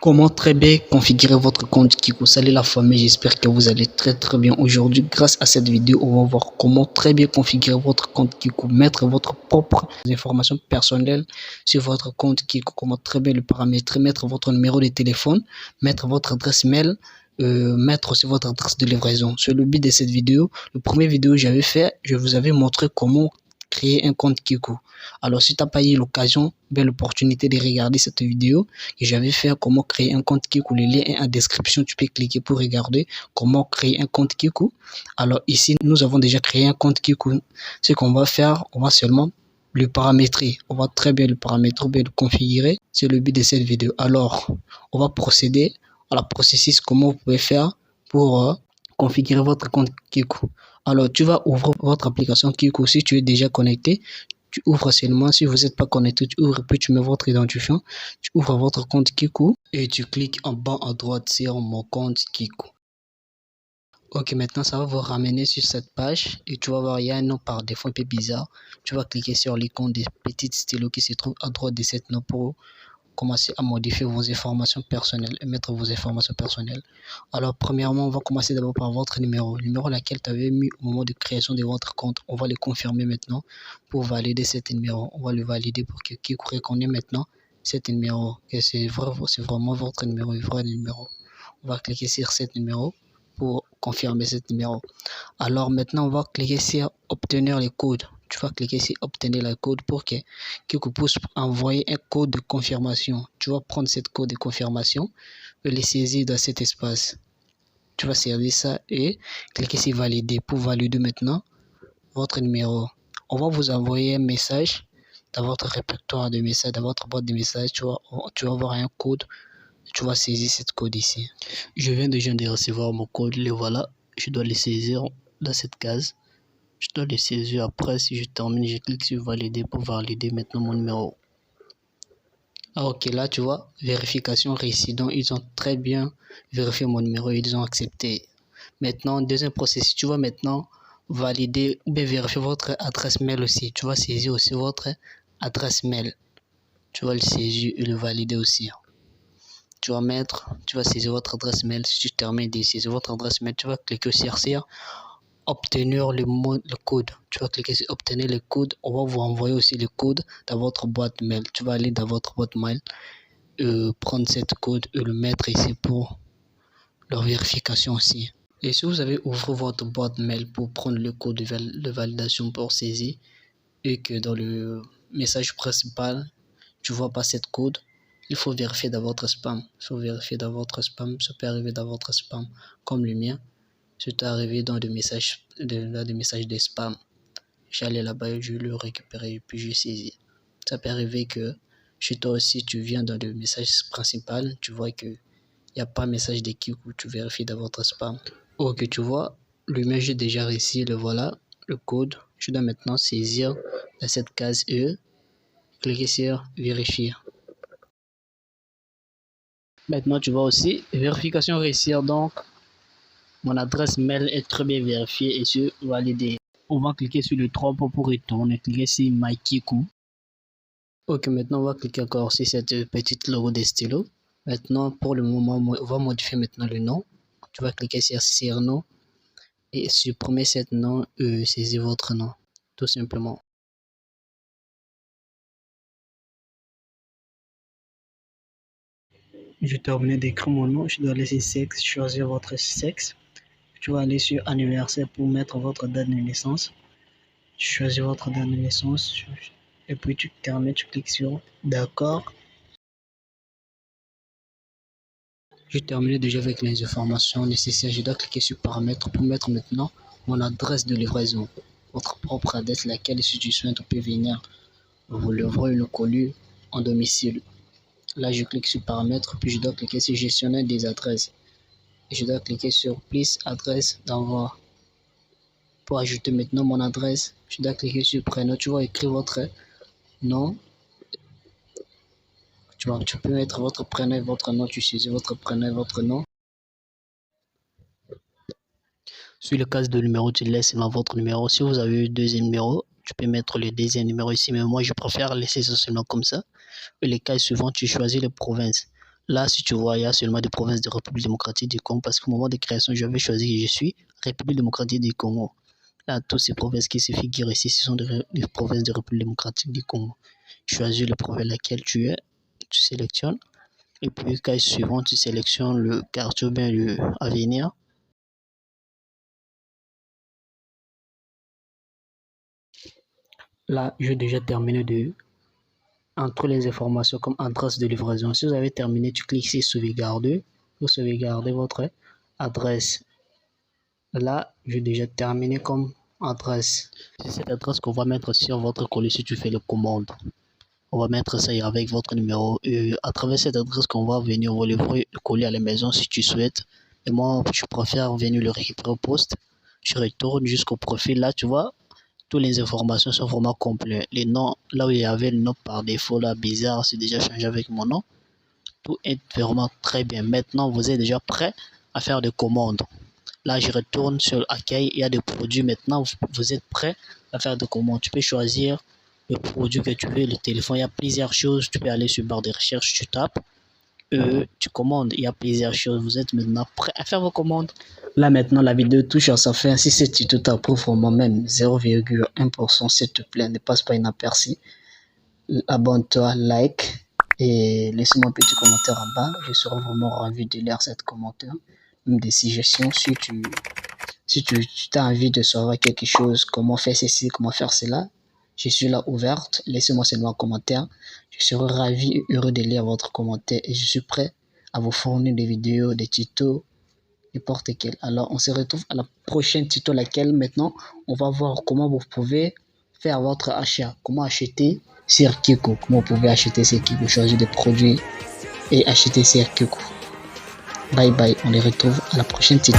Comment très bien configurer votre compte Kiku. Salut la famille, j'espère que vous allez très bien aujourd'hui. Grâce à cette vidéo, on va voir comment très bien configurer votre compte Kiku, mettre votre propre information personnelle sur votre compte Kiku, comment très bien le paramétrer, mettre votre numéro de téléphone, mettre votre adresse mail, mettre aussi votre adresse de livraison. Sur le but de cette vidéo, le premier vidéo que j'avais fait, je vous avais montré comment créer un compte Kiku. Alors si tu n'as pas eu l'occasion, l'opportunité de regarder cette vidéo que j'avais fait comment créer un compte Kiku, le lien est en description, tu peux cliquer pour regarder comment créer un compte Kiku. Alors ici, nous avons déjà créé un compte Kiku. Ce qu'on va faire, on va seulement le paramétrer. On va très bien le paramétrer, bien le configurer. C'est le but de cette vidéo. Alors, on va procéder à la processus, comment vous pouvez faire pour configurer votre compte Kiku. Alors, tu vas ouvrir votre application Kiku si tu es déjà connecté. Tu ouvres seulement, si vous n'êtes pas connecté, tu ouvres, puis tu mets votre identifiant, tu ouvres votre compte Kiku et tu cliques en bas à droite sur mon compte Kiku. Ok, maintenant ça va vous ramener sur cette page et tu vas voir, il y a un nom par défaut un peu bizarre. Tu vas cliquer sur l'icône des petits stylos qui se trouve à droite de cette nom pour commencer à modifier vos informations personnelles et mettre vos informations personnelles. Alors premièrement, on va commencer d'abord par votre numéro, le numéro laquelle tu avais mis au moment de création de votre compte. On va le confirmer maintenant pour valider cet numéro. On va le valider pour que Kiku reconnaît maintenant cet numéro, que c'est vraiment votre numéro, le vrai numéro. On va cliquer sur cet numéro pour confirmer cet numéro. Alors maintenant, on va cliquer sur obtenir les codes. Tu vas cliquer sur obtenir le code pour que Kiku puisse envoyer un code de confirmation. Tu vas prendre cette code de confirmation et le saisir dans cet espace. Tu vas saisir ça et cliquer sur valider pour valider maintenant votre numéro. On va vous envoyer un message dans votre répertoire de messages, dans votre boîte de messages. Tu vas avoir un code. Tu vas saisir cette code ici. Je viens déjà de recevoir mon code. Le voilà. Je dois le saisir dans cette case. Je dois le saisir. Après, si je termine, je clique sur valider pour valider maintenant mon numéro. Ah, ok, là tu vois, vérification réussie. Donc ils ont très bien vérifié mon numéro et ils ont accepté. Maintenant, deuxième processus, tu vas maintenant valider ou bien vérifier votre adresse mail aussi. Tu vas saisir aussi votre adresse mail. Tu vas le saisir et le valider aussi. Tu vas saisir votre adresse mail. Si tu termines de saisir votre adresse mail, tu vas cliquer sur obtenir le code. Tu vas cliquer sur obtenir le code. On va vous envoyer aussi le code dans votre boîte mail. Tu vas aller dans votre boîte mail, prendre cette code et le mettre ici pour leur vérification aussi. Et si vous avez ouvert votre boîte mail pour prendre le code de validation pour saisir et que dans le message principal, tu vois pas cette code, il faut vérifier dans votre spam. Il faut vérifier dans votre spam. Ça peut arriver dans votre spam comme le mien. C'est arrivé dans des messages de spam. J'allais là-bas, je le récupérais et puis je saisis. Ça peut arriver que chez toi aussi, tu viens dans le message principal, tu vois que il n'y a pas de message de Kiku, tu vérifies dans votre spam. Ok, tu vois, le mail j'ai déjà réussi, le voilà, le code. Je dois maintenant saisir dans cette case E, cliquer sur vérifier. Maintenant, tu vois aussi, vérification réussir, donc mon adresse mail est très bien vérifiée et sur valider. On va cliquer sur le 3 pour retourner, cliquer sur My Kiku. Ok, maintenant on va cliquer encore sur cette petite logo de stylo. Maintenant, pour le moment, on va modifier maintenant le nom. Tu vas cliquer sur surnom et supprimer cet nom et saisir votre nom, tout simplement. Je termine d'écrire mon nom, je dois laisser sexe, choisir votre sexe. Tu vas aller sur anniversaire pour mettre votre date de naissance. Choisir votre date de naissance et puis tu termines, tu cliques sur d'accord. J'ai terminé déjà avec les informations nécessaires. Je dois cliquer sur paramètres pour mettre maintenant mon adresse de livraison. Votre propre adresse, laquelle institution peut venir vous livrer le colis en domicile. Là, je clique sur paramètres, puis je dois cliquer sur gestionnaire des adresses. Et je dois cliquer sur plus adresse d'envoi. Pour ajouter maintenant mon adresse, je dois cliquer sur prénom. Tu vas écrire votre nom. Tu peux mettre votre prénom et votre nom. Tu saisis votre prénom et votre nom. Sur le cas de numéro, tu laisses seulement votre numéro. Si vous avez un deuxième numéro, tu peux mettre le deuxième numéro ici. Mais moi, je préfère laisser ça seulement comme ça. Et les cas suivants, tu choisis les provinces. Là, si tu vois, il y a seulement des provinces de République démocratique du Congo parce qu'au moment de création, j'avais choisi que je suis République démocratique du Congo. Là, toutes ces provinces qui se figurent ici, ce sont des provinces de République démocratique du Congo. Choisis le province laquelle tu es, tu sélectionnes. Et puis, cas suivant, tu sélectionnes le quartier ou bien le avenir. Là, j'ai déjà terminé de entrer les informations comme adresse de livraison. Si vous avez terminé, tu cliques sur sauvegarder. Vous sauvegardez votre adresse. Là, j'ai déjà terminé comme adresse. C'est cette adresse qu'on va mettre sur votre colis si tu fais les commandes. On va mettre ça avec votre numéro. Et à travers cette adresse qu'on va venir vous livrer le colis à la maison si tu souhaites. Et moi, je préfère venir le récupérer au poste. Je retourne jusqu'au profil. Là, tu vois, toutes les informations sont vraiment complètes. Les noms, là où il y avait le nom par défaut, là, bizarre, c'est déjà changé avec mon nom. Tout est vraiment très bien. Maintenant, vous êtes déjà prêt à faire des commandes. Là, je retourne sur l'accueil. Il y a des produits. Maintenant, vous êtes prêt à faire des commandes. Tu peux choisir le produit que tu veux, le téléphone. Il y a plusieurs choses. Tu peux aller sur barre de recherche, tu tapes. Tu commandes. Il y a plusieurs choses. Vous êtes maintenant prêt à faire vos commandes. Là, maintenant, la vidéo touche à sa fin. Si ce tuto t'approuve pour moi-même 0,1%, s'il te plaît, ne passe pas inaperçu. Abonne-toi, like et laisse-moi un petit commentaire en bas. Je serai vraiment ravi de lire cet commentaire. Même des suggestions si tu as envie de savoir quelque chose, comment faire ceci, comment faire cela, je suis là ouverte. Laissez-moi seulement un commentaire. Je serai ravi et heureux de lire votre commentaire et je suis prêt à vous fournir des vidéos, des tutos, n'importe quel. Alors, on se retrouve à la prochaine tuto, laquelle maintenant, on va voir comment vous pouvez faire votre achat, comment acheter sur Kiko, comment vous pouvez acheter sur Kiko, choisir des produits et acheter sur Kiko. Bye bye, on les retrouve à la prochaine tuto.